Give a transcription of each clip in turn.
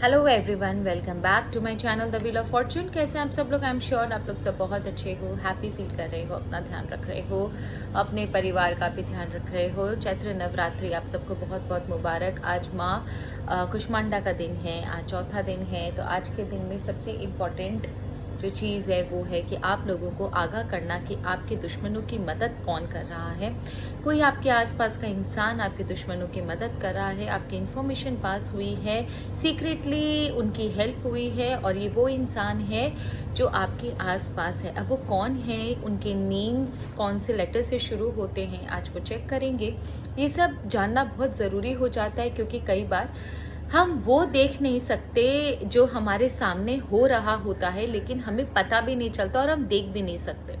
Hello everyone, welcome back to my channel the wheel of fortune. कैसे हैं आप सब लोग? आई एम श्योर आप लोग सब बहुत अच्छे हो, हैप्पी फील कर रहे हो, अपना ध्यान रख रहे हो, अपने परिवार का भी ध्यान रख रहे हो। चैत्र नवरात्रि आप सबको बहुत बहुत मुबारक। आज माँ कुष्मांडा का दिन है, आज चौथा दिन है। तो आज के दिन में सबसे इम्पॉर्टेंट जो चीज़ है वो है कि आप लोगों को आगाह करना कि आपके दुश्मनों की मदद कौन कर रहा है। कोई आपके आसपास का इंसान आपके दुश्मनों की मदद कर रहा है, आपकी इन्फॉर्मेशन पास हुई है, सीक्रेटली उनकी हेल्प हुई है, और ये वो इंसान है जो आपके आसपास है। अब वो कौन है, उनके नेम्स कौन से लेटर से शुरू होते हैं, आज वो चेक करेंगे। ये सब जानना बहुत ज़रूरी हो जाता है, क्योंकि कई बार हम वो देख नहीं सकते जो हमारे सामने हो रहा होता है, लेकिन हमें पता भी नहीं चलता और हम देख भी नहीं सकते।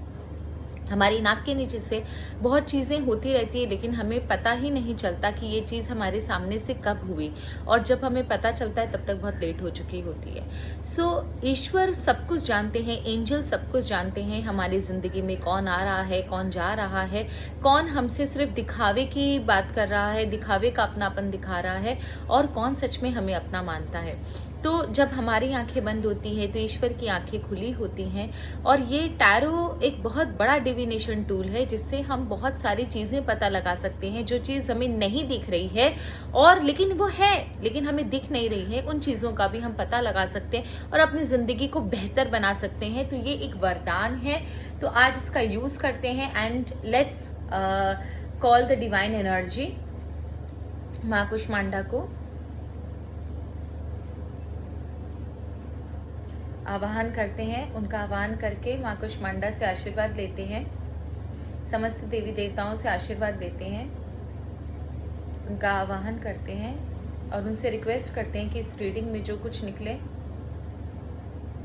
हमारी नाक के नीचे से बहुत चीज़ें होती रहती है, लेकिन हमें पता ही नहीं चलता कि ये चीज़ हमारे सामने से कब हुई, और जब हमें पता चलता है तब तक बहुत लेट हो चुकी होती है। सो ईश्वर सब कुछ जानते हैं, एंजल सब कुछ जानते हैं, हमारी ज़िंदगी में कौन आ रहा है, कौन जा रहा है, कौन हमसे सिर्फ दिखावे की बात कर रहा है, दिखावे का अपनापन दिखा रहा है, और कौन सच में हमें अपना मानता है। तो जब हमारी आंखें बंद होती हैं तो ईश्वर की आंखें खुली होती हैं। और ये टैरो एक बहुत बड़ा डिविनेशन टूल है, जिससे हम बहुत सारी चीज़ें पता लगा सकते हैं, जो चीज़ हमें नहीं दिख रही है और लेकिन वो है, लेकिन हमें दिख नहीं रही है, उन चीज़ों का भी हम पता लगा सकते हैं और अपनी ज़िंदगी को बेहतर बना सकते हैं। तो ये एक वरदान है, तो आज इसका यूज़ करते हैं। And let's call the divine energy, माँ कुष्मांडा को आवाहन करते हैं। उनका आवाहन करके माँ कुष्मांडा से आशीर्वाद लेते हैं, समस्त देवी देवताओं से आशीर्वाद लेते हैं, उनका आवाहन करते हैं और उनसे रिक्वेस्ट करते हैं कि इस रीडिंग में जो कुछ निकले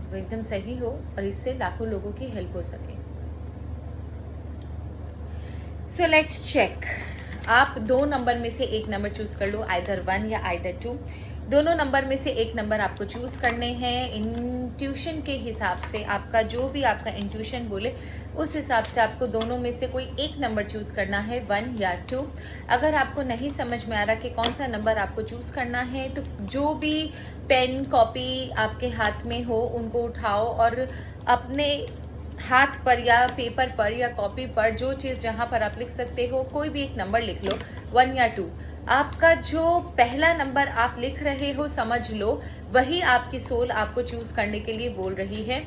वो एकदम सही हो और इससे लाखों लोगों की हेल्प हो सके। So let's check. आप दो नंबर में से एक नंबर चूज कर लो, आइदर 1 या आइदर 2। दोनों नंबर में से एक नंबर आपको चूज करने हैं। इंट्यूशन के हिसाब से, आपका जो भी आपका इंट्यूशन बोले उस हिसाब से आपको दोनों में से कोई एक नंबर चूज करना है, 1 या 2। अगर आपको नहीं समझ में आ रहा कि कौन सा नंबर आपको चूज करना है, तो जो भी पेन कॉपी आपके हाथ में हो उनको उठाओ और अपने हाथ पर या पेपर पर या कॉपी पर जो चीज़ जहाँ पर आप लिख सकते हो कोई भी एक नंबर लिख लो, 1 या 2। आपका जो पहला नंबर आप लिख रहे हो, समझ लो वही आपकी सोल आपको चूज करने के लिए बोल रही है।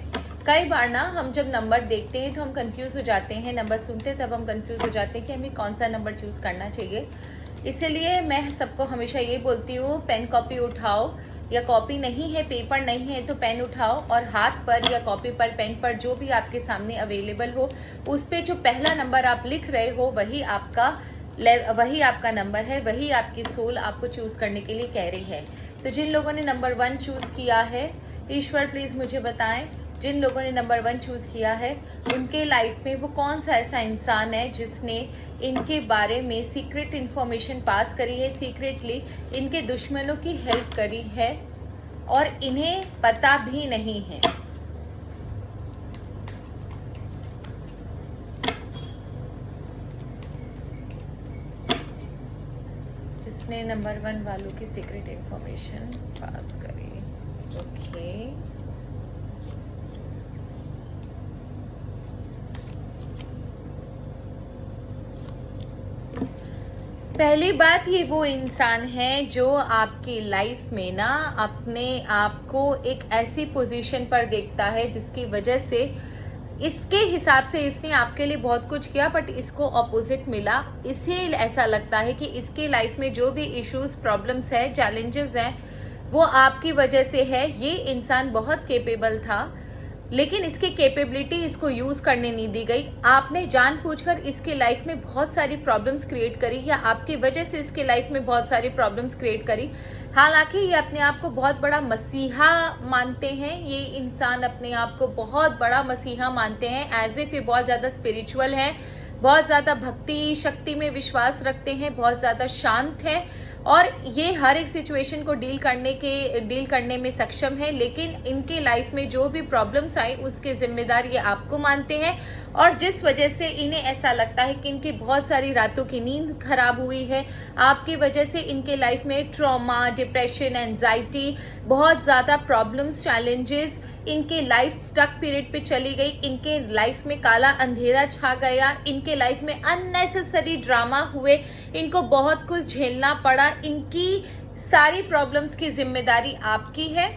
कई बार ना हम जब नंबर देखते हैं तो हम कंफ्यूज हो जाते हैं, नंबर सुनते तब हम कंफ्यूज हो जाते हैं कि हमें कौन सा नंबर चूज करना चाहिए। इसलिए मैं सबको हमेशा ये बोलती हूँ, पेन कॉपी उठाओ, या कॉपी नहीं है, पेपर नहीं है तो पेन उठाओ और हाथ पर या कॉपी पर, पेन पर, जो भी आपके सामने अवेलेबल हो, उस पे जो पहला नंबर आप लिख रहे हो वही आपका नंबर है, वही आपकी सोल आपको चूज करने के लिए कह रही है। तो जिन लोगों ने नंबर 1 चूज किया है, ईश्वर प्लीज मुझे बताएं, जिन लोगों ने नंबर 1 चूज किया है उनके लाइफ में वो कौन सा ऐसा इंसान है जिसने इनके बारे में सीक्रेट इंफॉर्मेशन पास करी है, सीक्रेटली इनके दुश्मनों की हेल्प करी है और इन्हें पता भी नहीं है। जिसने नंबर 1 वालों की सीक्रेट इंफॉर्मेशन पास करी। ओके, पहली बात, ये वो इंसान है जो आपकी लाइफ में ना अपने आप को एक ऐसी पोजीशन पर देखता है जिसकी वजह से इसके हिसाब से इसने आपके लिए बहुत कुछ किया, बट इसको ऑपोजिट मिला। इसे ऐसा लगता है कि इसके लाइफ में जो भी इश्यूज, प्रॉब्लम्स है, चैलेंजेस हैं, वो आपकी वजह से है। ये इंसान बहुत केपेबल था, लेकिन इसकी कैपेबिलिटी इसको यूज करने नहीं दी गई। आपने जानबूझकर इसके लाइफ में बहुत सारी प्रॉब्लम्स क्रिएट करी, या आपकी वजह से इसके लाइफ में बहुत सारी प्रॉब्लम्स क्रिएट करी। हालांकि ये अपने आप को बहुत बड़ा मसीहा मानते हैं, ये इंसान अपने आप को बहुत बड़ा मसीहा मानते हैं, एज इफ ये बहुत ज्यादा स्पिरिचुअल है, बहुत ज्यादा भक्ति शक्ति में विश्वास रखते हैं, बहुत ज्यादा शांत है और ये हर एक सिचुएशन को डील करने में सक्षम है। लेकिन इनके लाइफ में जो भी प्रॉब्लम्स आई उसके जिम्मेदार ये आपको मानते हैं और जिस वजह से इन्हें ऐसा लगता है कि इनकी बहुत सारी रातों की नींद खराब हुई है। आपकी वजह से इनके लाइफ में ट्रॉमा, डिप्रेशन, एंजाइटी, बहुत ज़्यादा प्रॉब्लम्स, चैलेंजेस, इनके लाइफ स्टक पीरियड पे चली गई, इनके लाइफ में काला अंधेरा छा गया, इनके लाइफ में अननेसेसरी ड्रामा हुए, इनको बहुत कुछ झेलना पड़ा। इनकी सारी प्रॉब्लम्स की जिम्मेदारी आपकी है।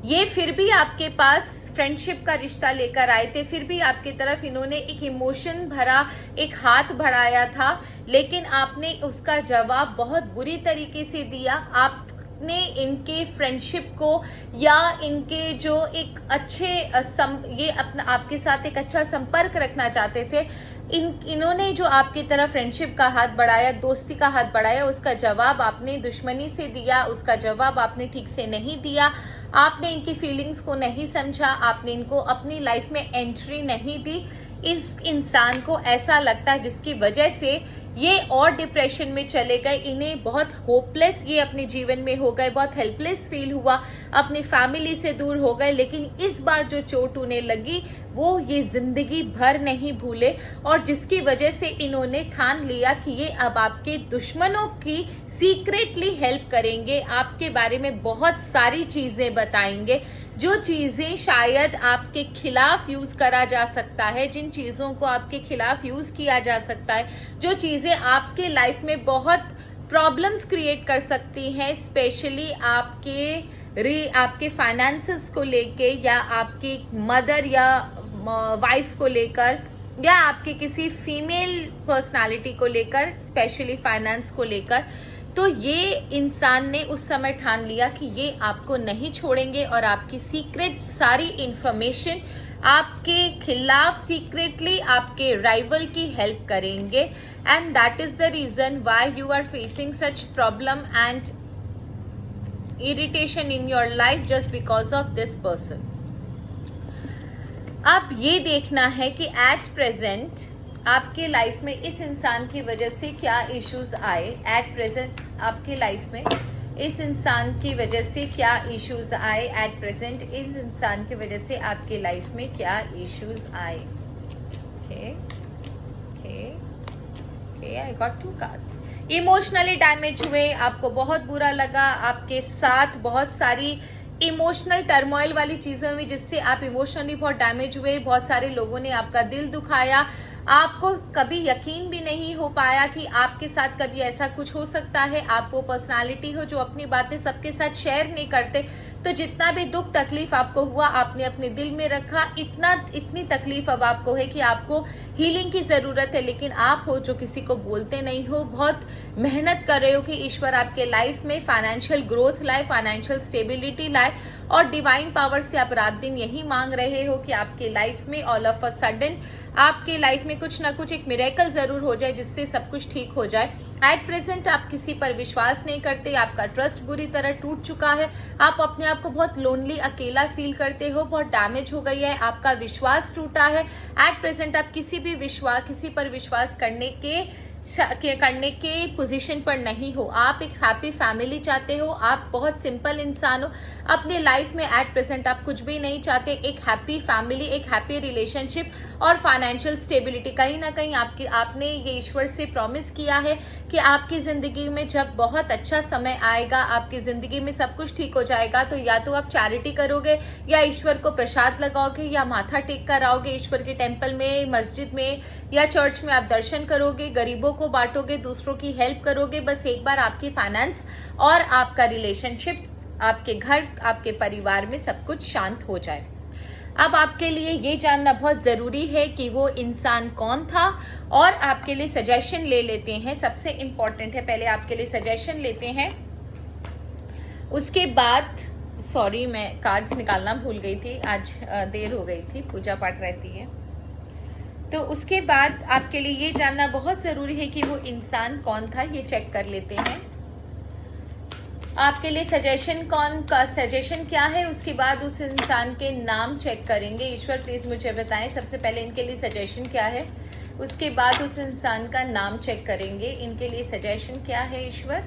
ये फिर भी आपके पास फ्रेंडशिप का रिश्ता लेकर आए थे, फिर भी आपकी तरफ इन्होंने एक इमोशन भरा एक हाथ बढ़ाया था, लेकिन आपने उसका जवाब बहुत बुरी तरीके से दिया। आपने इनके फ्रेंडशिप को या इनके जो एक अच्छे ये अपना आपके साथ एक अच्छा संपर्क रखना चाहते थे, इन्होंने जो आपकी तरफ फ्रेंडशिप का हाथ बढ़ाया, दोस्ती का हाथ बढ़ाया, उसका जवाब आपने दुश्मनी से दिया, उसका जवाब आपने ठीक से नहीं दिया। आपने इनकी फीलिंग्स को नहीं समझा, आपने इनको अपनी लाइफ में एंट्री नहीं दी। इस इंसान को ऐसा लगता है जिसकी वजह से ये और डिप्रेशन में चले गए, इन्हें बहुत होपलेस ये अपने जीवन में हो गए, बहुत हेल्पलेस फील हुआ, अपनी फैमिली से दूर हो गए। लेकिन इस बार जो चोट उन्हें लगी वो ये जिंदगी भर नहीं भूले, और जिसकी वजह से इन्होंने ठान लिया कि ये अब आपके दुश्मनों की सीक्रेटली हेल्प करेंगे, आपके बारे में बहुत सारी चीजें बताएंगे, जो चीजें शायद आपके खिलाफ यूज करा जा सकता है, जिन चीजों को आपके खिलाफ यूज किया जा सकता है, जो चीजें आपके लाइफ में बहुत प्रॉब्लम्स क्रिएट कर सकती हैं, स्पेशली आपके फाइनेंसेस को लेके, या आपकी मदर या वाइफ को लेकर, या आपके किसी फीमेल पर्सनालिटी को लेकर, स्पेशली फाइनेंस को लेकर। तो ये इंसान ने उस समय ठान लिया कि ये आपको नहीं छोड़ेंगे और आपकी सीक्रेट सारी इंफॉर्मेशन आपके खिलाफ सीक्रेटली आपके राइवल की हेल्प करेंगे, and that is the reason why you are facing such problem and irritation in your life just because of this person. अब ये देखना है कि एट प्रेजेंट आपके लाइफ में इस इंसान की वजह से क्या इश्यूज आए। एट प्रेजेंट आपके लाइफ में इस इंसान की वजह से क्या इश्यूज आए। एट प्रेजेंट इस इंसान की वजह से आपके लाइफ में क्या इश्यूज आए। I got 2 cards. Emotionally damage हुए, आपको बहुत बुरा लगा, आपके साथ बहुत सारी इमोशनल टर्मोइल वाली चीजें हुई जिससे आप इमोशनली बहुत डैमेज हुए। बहुत सारे लोगों ने आपका दिल दुखाया, आपको कभी यकीन भी नहीं हो पाया कि आपके साथ कभी ऐसा कुछ हो सकता है। आप वो पर्सनालिटी हो जो अपनी बातें सबके साथ शेयर नहीं करते, तो जितना भी दुख तकलीफ आपको हुआ आपने अपने दिल में रखा। इतनी तकलीफ अब आपको है कि आपको हीलिंग की जरूरत है, लेकिन आप हो जो किसी को बोलते नहीं हो। बहुत मेहनत कर रहे हो कि ईश्वर आपके लाइफ में फाइनेंशियल ग्रोथ लाए, फाइनेंशियल स्टेबिलिटी लाए, और डिवाइन पावर से आप रात दिन यही मांग रहे हो कि आपके लाइफ में ऑल ऑफ अ सडन आपके लाइफ में कुछ ना कुछ एक मिरेकल जरूर हो जाए जिससे सब कुछ ठीक हो जाए। एट प्रेजेंट आप किसी पर विश्वास नहीं करते, आपका ट्रस्ट बुरी तरह टूट चुका है, आप अपने आप को बहुत लोनली अकेला फील करते हो, बहुत डैमेज हो गई है, आपका विश्वास टूटा है। एट प्रेजेंट आप किसी पर विश्वास करने के पोजीशन पर नहीं हो। आप एक हैप्पी फैमिली चाहते हो, आप बहुत सिंपल इंसान हो अपने लाइफ में। एट प्रेजेंट आप कुछ भी नहीं चाहते, एक हैप्पी फैमिली, एक हैप्पी रिलेशनशिप और फाइनेंशियल स्टेबिलिटी। कहीं ना कहीं आपने ये ईश्वर से प्रॉमिस किया है कि आपकी जिंदगी में जब बहुत अच्छा समय आएगा, आपकी जिंदगी में सब कुछ ठीक हो जाएगा, तो या तो आप चैरिटी करोगे, या ईश्वर को प्रसाद लगाओगे, या माथा टेक कर आओगे ईश्वर के टेम्पल में, मस्जिद में या चर्च में, आप दर्शन करोगे, गरीबों को बांटोगे, दूसरों की हेल्प करोगे। बस एक बार आपकी फाइनेंस और आपका रिलेशनशिप, आपके घर, आपके परिवार में सब कुछ शांत हो जाए। अब आपके लिए ये जानना बहुत जरूरी है कि वो इंसान कौन था, और आपके लिए सजेशन ले लेते हैं। सबसे इंपॉर्टेंट है, पहले आपके लिए सजेशन लेते हैं, उसके बाद सॉरी मैं कार्ड्स निकालना भूल गई थी, आज देर हो गई थी, पूजा पाठ रहती है। तो उसके बाद आपके लिए ये जानना बहुत जरूरी है कि वो इंसान कौन था, ये चेक कर लेते हैं। आपके लिए सजेशन क्या है, उसके बाद उस इंसान के नाम चेक करेंगे। ईश्वर प्लीज मुझे बताएं सबसे पहले इनके लिए सजेशन क्या है, उसके बाद उस इंसान का नाम चेक करेंगे। इनके लिए सजेशन क्या है ईश्वर।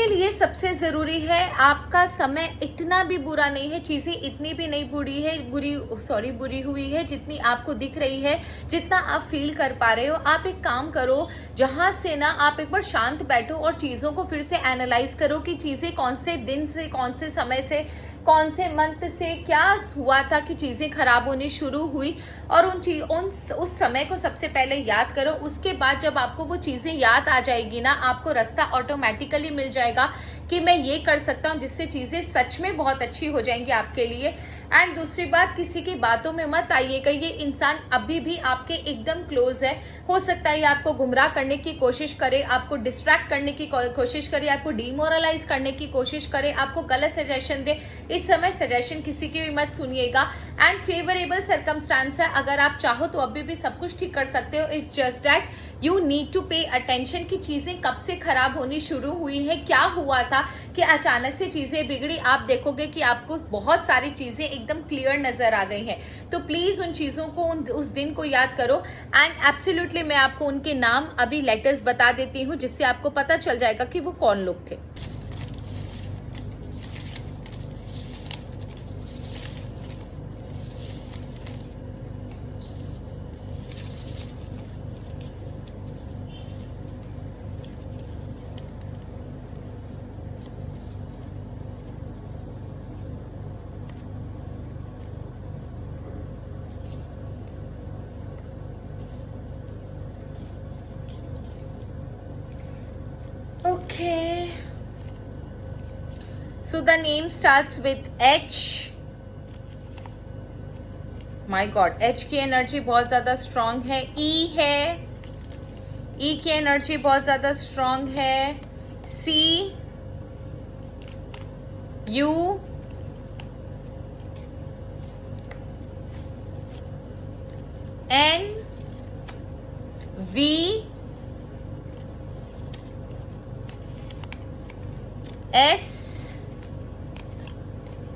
लिए सबसे जरूरी है, आपका समय इतना भी बुरा नहीं है, चीजें इतनी भी नहीं बुरी हुई है जितनी आपको दिख रही है, जितना आप फील कर पा रहे हो। आप एक काम करो, जहां से ना आप एक बार शांत बैठो और चीजों को फिर से एनालाइज करो कि चीजें कौन से दिन से, कौन से समय से, कौन से मंथ से क्या हुआ था कि चीजें खराब होनी शुरू हुई, और उस समय को सबसे पहले याद करो। उसके बाद जब आपको वो चीजें याद आ जाएगी ना, आपको रास्ता ऑटोमेटिकली मिल जाएगा कि मैं ये कर सकता हूँ, जिससे चीजें सच में बहुत अच्छी हो जाएंगी आपके लिए। एंड दूसरी बात, किसी की बातों में मत आइएगा। ये इंसान अभी भी आपके एकदम क्लोज है, हो सकता है आपको गुमराह करने की कोशिश करे, आपको डिस्ट्रैक्ट करने की कोशिश करे, आपको डिमोरलाइज करने की कोशिश करे, आपको गलत सजेशन दे। इस समय सजेशन किसी की भी मत सुनिएगा। एंड फेवरेबल सर्कमस्टांस है, अगर आप चाहो तो अभी भी सब कुछ ठीक कर सकते हो। It's just that you need to pay attention कि चीजें कब से खराब होनी शुरू हुई है, क्या हुआ था कि अचानक से चीजें बिगड़ी। आप देखोगे कि आपको बहुत सारी चीजें एकदम क्लियर नजर आ गई हैं। तो प्लीज उन चीजों को, उस दिन को याद करो। एंड एब्सोल्युटली मैं आपको उनके नाम अभी लेटर्स बता देती हूँ, जिससे आपको पता चल जाएगा कि वो कौन लोग थे। Okay. So the name starts with H. My God, H की एनर्जी बहुत ज्यादा स्ट्रांग है। E है, E की एनर्जी बहुत ज्यादा स्ट्रांग है। C, U, N, V, S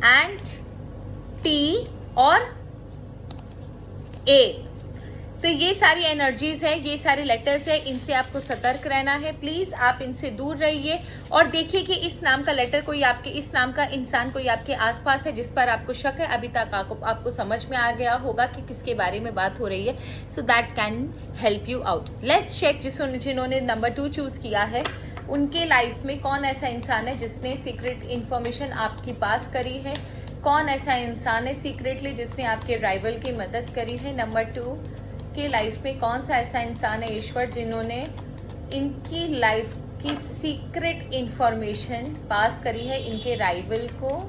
and T और A। तो ये सारी एनर्जीज है, ये सारे लेटर्स है, इनसे आपको सतर्क रहना है। प्लीज आप इनसे दूर रहिए और देखिए कि इस नाम का लेटर कोई आपके, इस नाम का इंसान कोई आपके आसपास है जिस पर आपको शक है। अभी तक आपको समझ में आ गया होगा कि किसके बारे में बात हो रही है। So that can help you out. Let's check जिन्होंने नंबर 2 चूज किया है, उनके लाइफ में कौन ऐसा इंसान है जिसने सीक्रेट इंफॉर्मेशन आपकी पास करी है। कौन ऐसा इंसान है सीक्रेटली जिसने आपके राइवल की मदद करी है। नंबर 2 के लाइफ में कौन सा ऐसा इंसान है ईश्वर जिन्होंने इनकी लाइफ की सीक्रेट इंफॉर्मेशन पास करी है इनके राइवल को।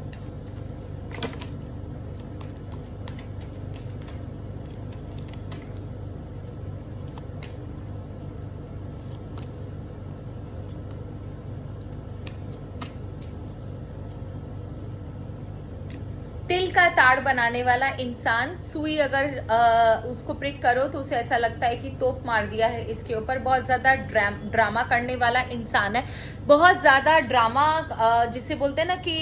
तिल का ताड़ बनाने वाला इंसान, सुई अगर उसको प्रिक करो तो उसे ऐसा लगता है कि तोप मार दिया है इसके ऊपर। बहुत ज्यादा ड्रामा करने वाला इंसान है, बहुत ज्यादा ड्रामा, जिसे बोलते हैं ना कि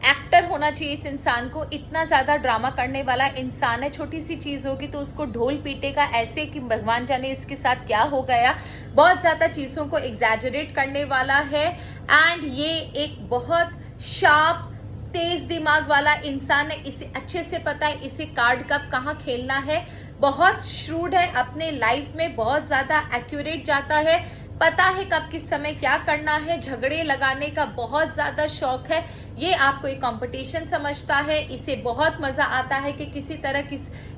एक्टर होना चाहिए इस इंसान को, इतना ज्यादा ड्रामा करने वाला इंसान है। छोटी सी चीज होगी तो उसको ढोल पीटेगा ऐसे कि भगवान जाने इसके साथ क्या हो गया। बहुत ज्यादा चीजों को एग्जैजरेट करने वाला है। एंड ये एक बहुत शार्प, तेज दिमाग वाला इंसान है। इसे अच्छे से पता है इसे कार्ड कब कहाँ खेलना है। बहुत श्रूड है, अपने लाइफ में बहुत ज्यादा एक्यूरेट जाता है, पता है कब किस समय क्या करना है। झगड़े लगाने का बहुत ज्यादा शौक है। ये आपको एक कंपटीशन समझता है। इसे बहुत मजा आता है कि किसी तरह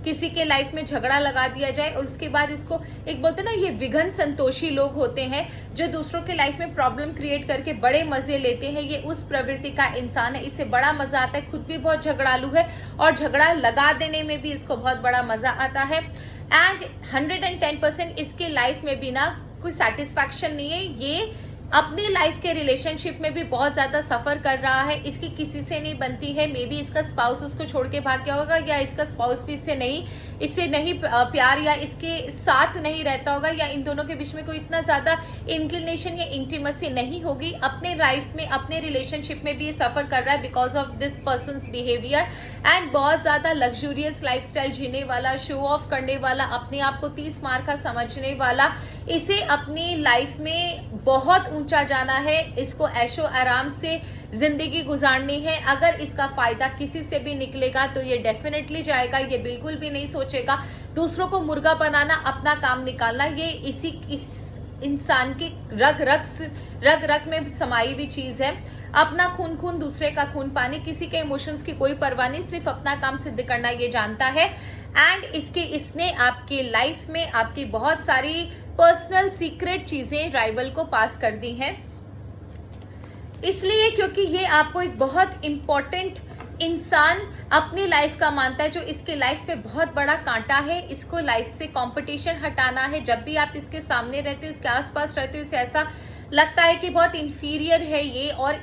किसी के लाइफ में झगड़ा लगा दिया जाए और उसके बाद इसको, एक बोलते ना, ये विघन संतोषी लोग होते हैं जो दूसरों के लाइफ में प्रॉब्लम क्रिएट करके बड़े मजे लेते हैं। ये उस प्रवृत्ति का इंसान है, इसे बड़ा मजा आता है। खुद भी बहुत झगड़ालू है और झगड़ा लगा देने में भी इसको बहुत बड़ा मजा आता है। एंड 110% इसके लाइफ में भी ना कोई सेटिस्फैक्शन नहीं है। ये अपनी लाइफ के रिलेशनशिप में भी बहुत ज्यादा सफर कर रहा है। इसकी किसी से नहीं बनती है। मे बी इसका स्पाउस उसको छोड़ के भाग गया होगा या इसका स्पाउस भी इससे नहीं इससे नहीं प्यार या इसके साथ नहीं रहता होगा, या इन दोनों के बीच में कोई इतना ज्यादा इंक्लिनेशन या इंटीमेसी नहीं होगी। अपने लाइफ में, अपने रिलेशनशिप में भी ये सफर कर रहा है because of this persons behaviour. And बहुत ज्यादा लग्जूरियस लाइफस्टाइल जीने वाला, शो ऑफ करने वाला, अपने आप को 30 मार का समझने वाला, इसे अपनी लाइफ में बहुत ऊंचा जाना है, इसको ऐशो आराम से जिंदगी गुजारनी है। अगर इसका फायदा किसी से भी निकलेगा तो ये डेफिनेटली जाएगा, ये बिल्कुल भी नहीं सोचेगा दूसरों को मुर्गा बनाना, अपना काम निकालना। ये इस इंसान की रग रग में समाई हुई चीज है। अपना खून खून, दूसरे का खून पानी, किसी के इमोशंस की कोई परवाह नहीं, सिर्फ अपना काम सिद्ध करना ये जानता है। एंड इसने आपकी लाइफ में आपकी बहुत सारी पर्सनल सीक्रेट चीजें राइवल को पास कर दी हैं, इसलिए क्योंकि ये आपको एक बहुत इंपॉर्टेंट इंसान अपनी लाइफ का मानता है, जो इसके लाइफ पे बहुत बड़ा कांटा है। इसको लाइफ से कंपटीशन हटाना है। जब भी आप इसके सामने रहते हो, इसके आसपास रहते हो, इसे ऐसा लगता है कि बहुत इंफीरियर है ये, और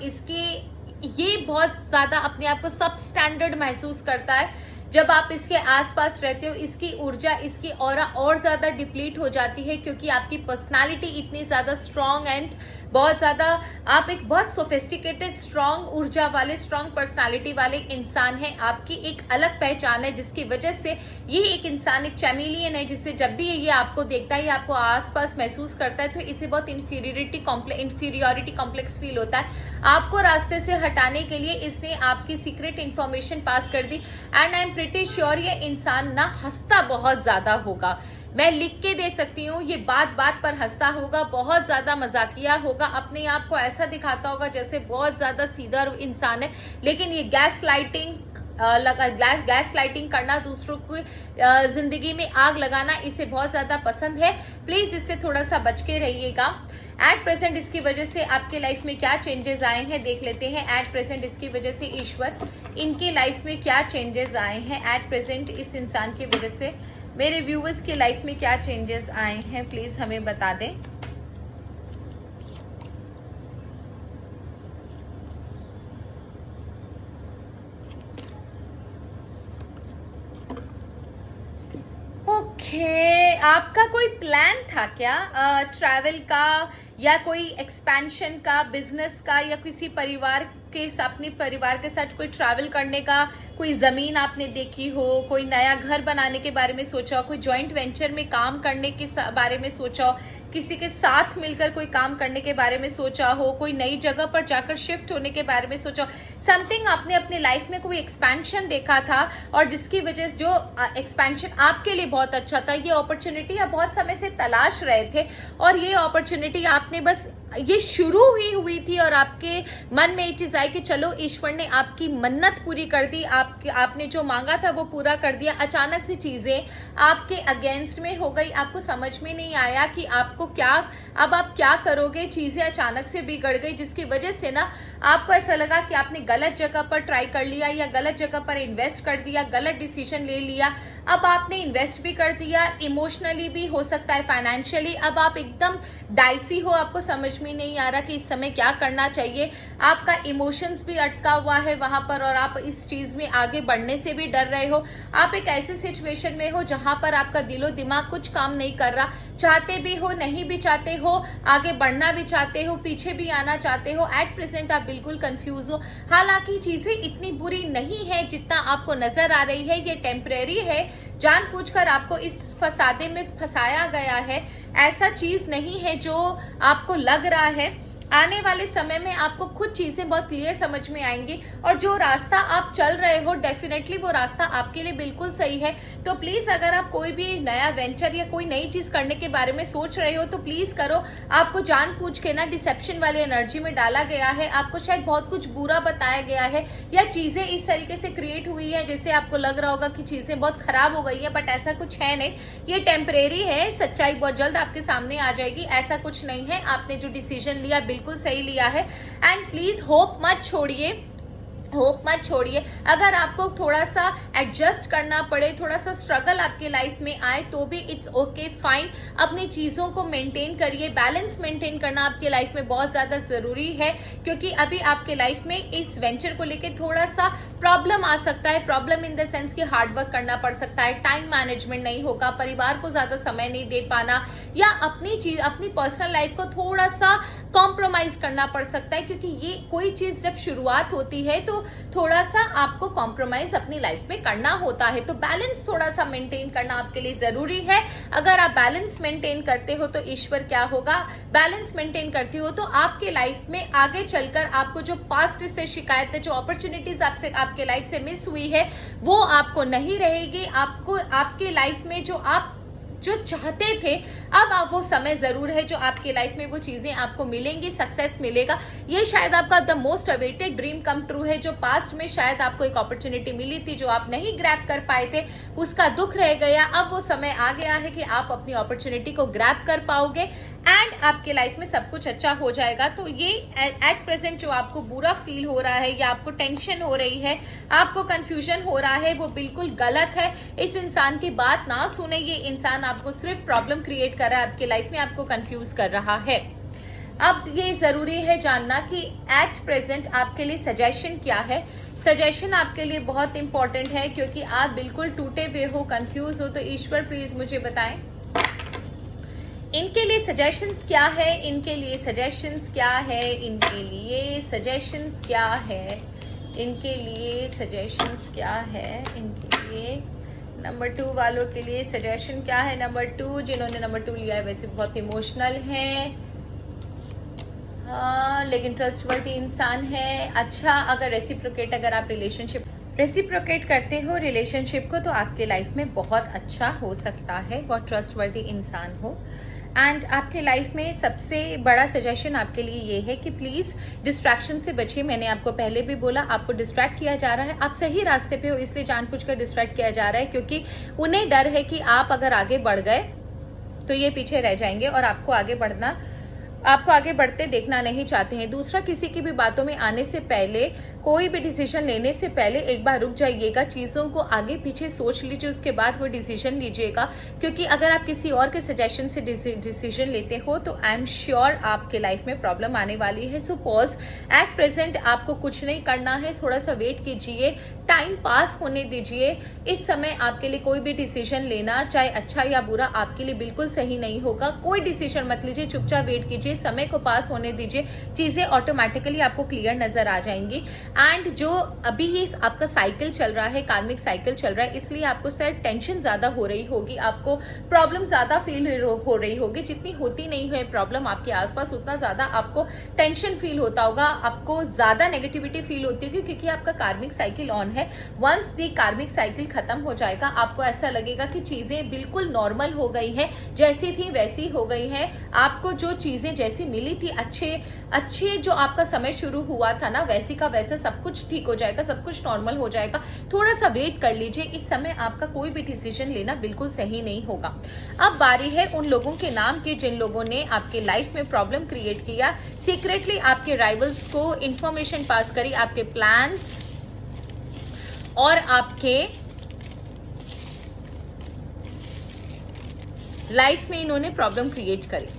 ये बहुत ज्यादा अपने आप को सब स्टैंडर्ड महसूस करता है। जब आप इसके आसपास रहते हो, इसकी ऊर्जा, इसकी ऑरा और ज्यादा डिप्लीट हो जाती है, क्योंकि आपकी पर्सनालिटी इतनी ज्यादा स्ट्रांग एंड बहुत ज्यादा, आप एक बहुत सोफिस्टिकेटेड, स्ट्रांग ऊर्जा वाले, स्ट्रांग पर्सनालिटी वाले इंसान हैं। आपकी एक अलग पहचान है, जिसकी वजह से ये एक इंसान एक चैमिलियन है, जिससे जब भी ये आपको देखता है या आपको आसपास महसूस करता है तो इसे बहुत इंफीरियोरिटी कॉम्प्लेक्स फील होता है। आपको रास्ते से हटाने के लिए इसने आपकी सीक्रेट इंफॉर्मेशन पास कर दी। And I am pretty sure ये इंसान ना हंसता बहुत ज्यादा होगा, मैं लिख के दे सकती हूँ, ये बात बात पर हंसता होगा, बहुत ज्यादा मजाकिया होगा, अपने आप को ऐसा दिखाता होगा जैसे बहुत ज्यादा सीधा इंसान है। लेकिन ये गैस लाइटिंग करना, दूसरों की जिंदगी में आग लगाना, इसे बहुत ज्यादा पसंद है। प्लीज इससे थोड़ा सा बच के रहिएगा। एट प्रेजेंट इसकी वजह से आपके लाइफ में क्या चेंजेस आए हैं देख लेते हैं। एट प्रेजेंट इसकी वजह से ईश्वर इनके लाइफ में क्या चेंजेस आए हैं, एट प्रेजेंट इस इंसान की वजह से मेरे व्यूअर्स की लाइफ में क्या चेंजेस आए हैं, प्लीज हमें बता दें। ओके, आपका कोई प्लान था क्या ट्रैवल का, या कोई एक्सपेंशन का, बिजनेस का, या किसी अपने परिवार के साथ कोई ट्रैवल करने का, कोई जमीन आपने देखी हो, कोई नया घर बनाने के बारे में सोचा हो, कोई जॉइंट वेंचर में काम करने के बारे में सोचा हो, किसी के साथ मिलकर कोई काम करने के बारे में सोचा हो, कोई नई जगह पर जाकर शिफ्ट होने के बारे में सोचा हो, समथिंग आपने अपने लाइफ में कोई एक्सपेंशन देखा था और जिसकी वजह से जो एक्सपेंशन आपके लिए बहुत अच्छा था, ये अपॉर्चुनिटी आप बहुत समय से तलाश रहे थे और ये अपॉर्चुनिटी आपने बस ये शुरू ही हुई थी और आपके मन में ये चीज आई कि चलो ईश्वर ने आपकी मन्नत पूरी कर दी, आपने जो मांगा था वो पूरा कर दिया। अचानक से चीजें आपके अगेंस्ट में हो गई, आपको समझ में नहीं आया कि आपको अब आप क्या करोगे। चीजें अचानक से बिगड़ गई, जिसकी वजह से ना आपको ऐसा लगा कि आपने गलत जगह पर ट्राई कर लिया या गलत जगह पर इन्वेस्ट कर दिया, गलत डिसीजन ले लिया। अब आपने इन्वेस्ट भी कर दिया, इमोशनली भी हो सकता है, फाइनेंशियली। अब आप एकदम डाइसी हो, आपको समझ में नहीं आ रहा कि इस समय क्या करना चाहिए। आपका इमोशंस भी अटका हुआ है वहां पर और आप इस चीज में आगे बढ़ने से भी डर रहे हो। आप एक ऐसे सिचुएशन में हो जहां पर आपका दिलो दिमाग कुछ काम नहीं कर रहा, चाहते भी हो नहीं भी चाहते हो, आगे बढ़ना भी चाहते हो, पीछे भी आना चाहते हो। एट प्रेजेंट आप बिल्कुल कंफ्यूज हो। हालांकि चीजें इतनी बुरी नहीं है जितना आपको नजर आ रही है, ये टेम्परेरी है, जानबूझकर आपको इस फसादे में फंसाया गया है। ऐसा चीज नहीं है जो आपको लग रहा है। आने वाले समय में आपको खुद चीजें बहुत क्लियर समझ में आएंगी और जो रास्ता आप चल रहे हो डेफिनेटली वो रास्ता आपके लिए बिल्कुल सही है। तो प्लीज अगर आप कोई भी नया वेंचर या कोई नई चीज करने के बारे में सोच रहे हो तो प्लीज करो। आपको जानबूझ के ना डिसेप्शन वाली एनर्जी में डाला गया है, आपको शायद बहुत कुछ बुरा बताया गया है या चीजें इस तरीके से क्रिएट हुई है जैसे आपको लग रहा होगा कि चीजें बहुत खराब हो गई है, बट ऐसा कुछ है नहीं। ये टेम्परेरी है, सच्चाई बहुत जल्द आपके सामने आ जाएगी। ऐसा कुछ नहीं है, आपने जो डिसीजन लिया बिल्कुल सही लिया है। एंड प्लीज होप मत छोड़िए। अगर आपको थोड़ा सा एडजस्ट करना पड़े, थोड़ा सा स्ट्रगल आपके लाइफ में आए तो भी इट्स ओके, फाइन। अपनी चीज़ों को मेंटेन करिए। बैलेंस मेंटेन करना आपके लाइफ में बहुत ज़्यादा ज़रूरी है, क्योंकि अभी आपके लाइफ में इस वेंचर को लेके थोड़ा सा प्रॉब्लम आ सकता है। प्रॉब्लम इन द सेंस कि हार्ड वर्क करना पड़ सकता है, टाइम मैनेजमेंट नहीं होगा, परिवार को ज़्यादा समय नहीं दे पाना, या अपनी पर्सनल लाइफ को थोड़ा सा कॉम्प्रोमाइज करना पड़ सकता है, क्योंकि ये कोई चीज जब शुरुआत होती है तो थोड़ा सा आपको कॉम्प्रोमाइज अपनी लाइफ में करना होता है। तो बैलेंस थोड़ा सा मेंटेन करना आपके लिए जरूरी है। अगर आप बैलेंस मेंटेन करते हो तो ईश्वर क्या होगा, बैलेंस मेंटेन करती हो तो आपके लाइफ में आगे चलकर आपको जो पास्ट से शिकायतें, जो अपॉर्चुनिटीज आपके लाइफ से मिस हुई है वो आपको नहीं रहेगी। आपको आपके लाइफ में जो चाहते थे, अब आप वो समय जरूर है जो आपकी लाइफ में वो चीजें आपको मिलेंगी, सक्सेस मिलेगा। ये शायद आपका the most awaited dream come true है। जो पास्ट में शायद आपको एक अपॉर्चुनिटी मिली थी जो आप नहीं ग्रैब कर पाए थे, उसका दुख रह गया। अब वो समय आ गया है कि आप अपनी अपॉर्चुनिटी को ग्रैब कर पाओगे एंड आपके लाइफ में सब कुछ अच्छा हो जाएगा। तो ये एट प्रेजेंट जो आपको बुरा फील हो रहा है या आपको टेंशन हो रही है, आपको कंफ्यूजन हो रहा है, वो बिल्कुल गलत है। इस इंसान की बात ना सुने। ये इंसान आपको सिर्फ प्रॉब्लम क्रिएट कर रहा है आपके लाइफ में, आपको कंफ्यूज कर रहा है। अब ये जरूरी है जानना कि एट प्रेजेंट आपके लिए सजेशन क्या है। सजेशन आपके लिए बहुत इंपॉर्टेंट है, क्योंकि आप बिल्कुल टूटे हुए हो, कंफ्यूज हो। तो ईश्वर प्लीज मुझे बताएं इनके लिए सजेशंस क्या है, इनके लिए सजेशंस क्या है, इनके लिए सजेशंस क्या है, इनके लिए सजेशंस क्या है, इनके लिए नंबर 2 वालों के लिए सजेशन क्या है। नंबर 2 जिन्होंने नंबर 2 लिया है वैसे बहुत इमोशनल है, हाँ, लेकिन ट्रस्टवर्दी इंसान है। अच्छा, अगर रेसिप्रोकेट, अगर आप रेसिप्रोकेट करते हो रिलेशनशिप को, तो आपके लाइफ में बहुत अच्छा हो सकता है, बहुत ट्रस्टवर्दी इंसान हो। एंड आपके लाइफ में सबसे बड़ा सजेशन आपके लिए ये है कि प्लीज डिस्ट्रैक्शन से बचिए। मैंने आपको पहले भी बोला, आपको डिस्ट्रैक्ट किया जा रहा है, आप सही रास्ते पे हो, इसलिए जानबूझकर डिस्ट्रैक्ट किया जा रहा है, क्योंकि उन्हें डर है कि आप अगर आगे बढ़ गए तो ये पीछे रह जाएंगे और आपको आगे बढ़ते देखना नहीं चाहते हैं। दूसरा, किसी की भी बातों में आने से पहले, कोई भी डिसीजन लेने से पहले एक बार रुक जाइएगा, चीज़ों को आगे पीछे सोच लीजिए, उसके बाद वो डिसीजन लीजिएगा। क्योंकि अगर आप किसी और के सजेशन से डिसीजन लेते हो तो आई एम श्योर आपके लाइफ में प्रॉब्लम आने वाली है। सो पॉज, एट प्रेजेंट आपको कुछ नहीं करना है, थोड़ा सा वेट कीजिए, टाइम पास होने दीजिए। इस समय आपके लिए कोई भी डिसीजन लेना, चाहे अच्छा या बुरा, आपके लिए बिल्कुल सही नहीं होगा। कोई डिसीजन मत लीजिए, चुपचाप वेट कीजिए, समय को पास होने दीजिए, चीजें ऑटोमेटिकली आपको क्लियर नजर आ जाएंगी। एंड जो अभी ही आपका साइकिल चल रहा है, कार्मिक साइकिल चल रहा है, इसलिए आपको शायद टेंशन ज्यादा हो रही होगी, आपको प्रॉब्लम ज्यादा फील हो रही होगी। जितनी होती नहीं है प्रॉब्लम आपके आसपास, उतना ज्यादा आपको टेंशन फील होता होगा, आपको ज्यादा नेगेटिविटी फील होती होगी, क्योंकि आपका कार्मिक साइकिल ऑन है। वंस दी कार्मिक साइकिल खत्म हो जाएगा, आपको ऐसा लगेगा कि चीजें बिल्कुल नॉर्मल हो गई हैं, जैसी थी वैसी हो गई हैं। आपको जो चीजें जैसी मिली थी, अच्छे जो आपका समय शुरू हुआ था ना, वैसी का वैसा सब कुछ ठीक हो जाएगा, सब कुछ नॉर्मल हो जाएगा। थोड़ा सा वेट कर लीजिए, इस समय आपका कोई भी डिसीजन लेना बिल्कुल सही नहीं होगा। अब बारी है उन लोगों के नाम की जिन लोगों ने आपके लाइफ में प्रॉब्लम क्रिएट किया, सीक्रेटली आपके राइवल्स को इंफॉर्मेशन पास करी, आपके प्लान्स और आपके लाइफ में इन्होंने प्रॉब्लम क्रिएट करी।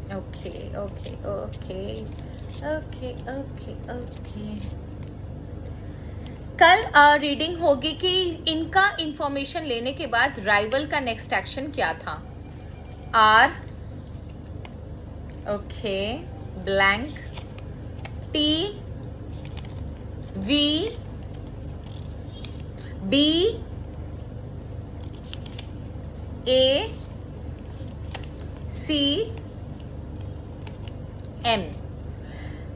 Okay okay okay okay okay okay कल रीडिंग होगी कि इनका इंफॉर्मेशन लेने के बाद राइवल का नेक्स्ट एक्शन क्या था। R, okay, blank, T, V, B, A, C, M.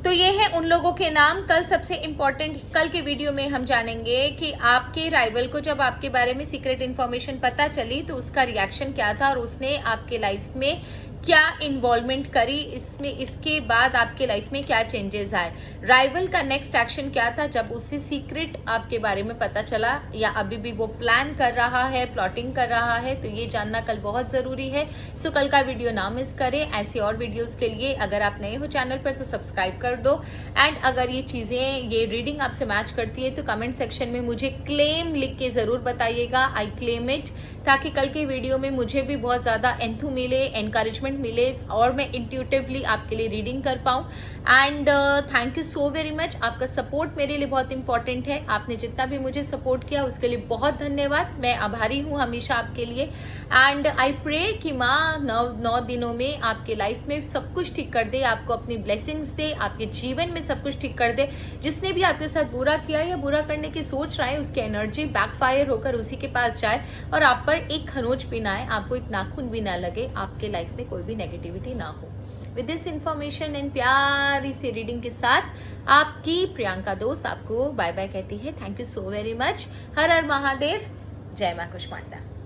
तो ये है उन लोगों के नाम। कल सबसे इंपॉर्टेंट, कल के वीडियो में हम जानेंगे कि आपके राइवल को जब आपके बारे में सीक्रेट इंफॉर्मेशन पता चली तो उसका रिएक्शन क्या था और उसने आपके लाइफ में क्या इन्वॉल्वमेंट करी इसमें, इसके बाद आपके लाइफ में क्या चेंजेस आए, राइवल का नेक्स्ट एक्शन क्या था जब उसे सीक्रेट आपके बारे में पता चला, या अभी भी वो प्लान कर रहा है, प्लॉटिंग कर रहा है, तो ये जानना कल बहुत जरूरी है। सो कल का वीडियो ना मिस करें। ऐसे और वीडियोस के लिए अगर आप नए हो चैनल पर तो सब्सक्राइब कर दो, एंड अगर ये चीजें, ये रीडिंग आपसे मैच करती है तो कमेंट सेक्शन में मुझे क्लेम लिख के जरूर बताइएगा, आई क्लेम इट, ताकि कल के वीडियो में मुझे भी बहुत ज्यादा एंथू मिले, एनकरेजमेंट मिले, और मैं इंट्यूटिवली आपके लिए रीडिंग कर पाऊं। And thank you so very much. आपका सपोर्ट मेरे लिए बहुत इंपॉर्टेंट है। आपने जितना भी मुझे सपोर्ट किया उसके लिए बहुत धन्यवाद। मैं आभारी हूँ हमेशा आपके लिए। एंड आई प्रे कि माँ 9 दिनों में आपके लाइफ में सब कुछ ठीक कर दे, आपको अपनी ब्लेसिंग्स दे, आपके जीवन में सब कुछ ठीक कर दे। जिसने भी आपके साथ बुरा किया या बुरा करने की सोच रहा है, उसकी एनर्जी बैकफायर होकर उसी के पास जाए, और आप पर एक खरोच भी ना आए, आपको एक नाखून भी ना लगे, आपके लाइफ में कोई भी नेगेटिविटी ना हो। विद दिस इंफॉर्मेशन एंड प्यारी सी रीडिंग के साथ आपकी प्रियंका दोस्त आपको बाय बाय कहती है। Thank you so very much. हर हर महादेव। जय मां कुष्मांडा।